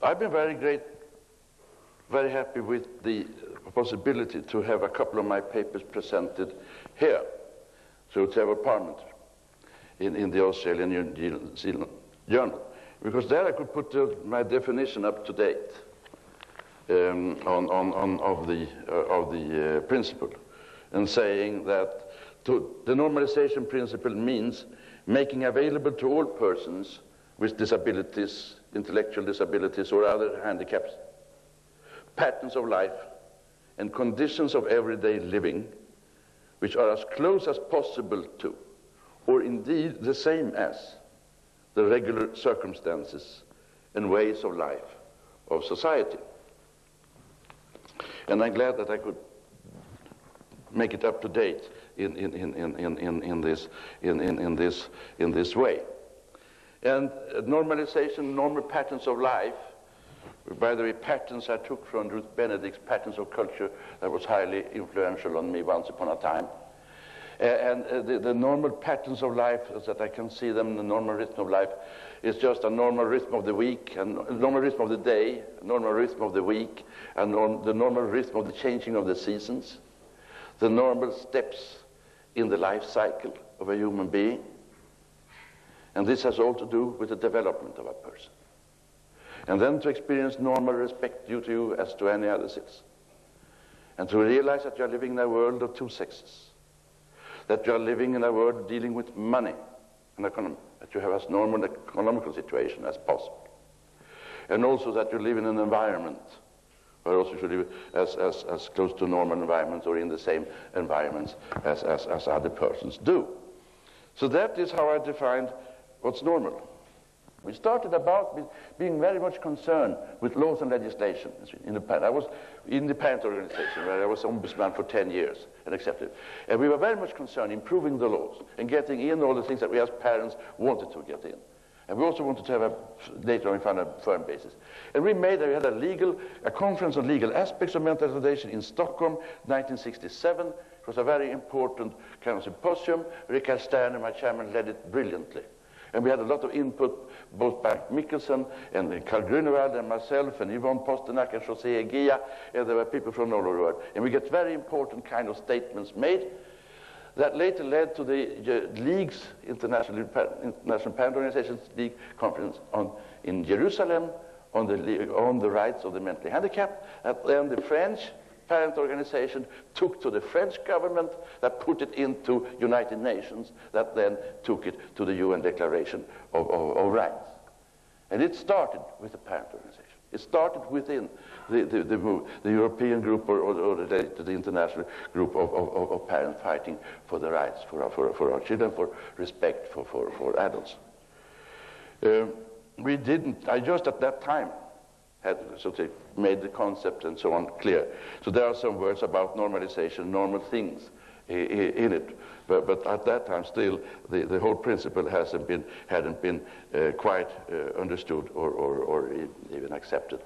I've been very happy with the possibility to have a couple of my papers presented here, so to have a parliament in the Australian New Zealand Journal, because there I could put my definition up to date of the principle, and saying that the normalization principle means making available to all persons with disabilities, intellectual disabilities or other handicaps, patterns of life and conditions of everyday living which are as close as possible to, or indeed the same as, the regular circumstances and ways of life of society. And I'm glad that I could make it up to date in this way. And normalization, normal patterns of life, by the way, patterns I took from Ruth Benedict's Patterns of Culture, that was highly influential on me once upon a time. And the normal patterns of life, as that I can see them, the normal rhythm of life, is just a normal rhythm of the week, and normal rhythm of the day, normal rhythm of the week, and the normal rhythm of the changing of the seasons, the normal steps in the life cycle of a human being. And this has all to do with the development of a person. And then to experience normal respect due to you as to any other citizen. And to realize that you are living in a world of two sexes. That you are living in a world dealing with money and economy. That you have as normal economical situation as possible. And also that you live in an environment where also you should live as close to normal environments or in the same environments as other persons do. So that is how I defined what's normal. We started about being very much concerned with laws and legislation. I was in the parent organization where I was ombudsman for 10 years and accepted. And we were very much concerned improving the laws and getting in all the things that we as parents wanted to get in. And we also wanted to have later on found a firm basis. And we had a conference on legal aspects of mental retardation in Stockholm, 1967. It was a very important kind of symposium. Richard Sterner, my chairman, led it brilliantly. And we had a lot of input, both by Mikkelsen and Carl Grunewald and myself and Yvonne Postenak and José Eguía, and there were people from all over the world. And we get very important kind of statements made that later led to the League's International Parent Organizations League Conference in Jerusalem on the rights of the mentally handicapped. And then the French Parent Organization took to the French government, that put it into United Nations, that then took it to the UN Declaration of Rights. And it started with the Parent Organization. It started within the European group or the international group of parents fighting for the rights for our children, for respect for adults. I just at that time had sort of made the concept and so on clear. So there are some words about normalization, normal things in it. But at that time still the whole principle hadn't been quite understood or even accepted.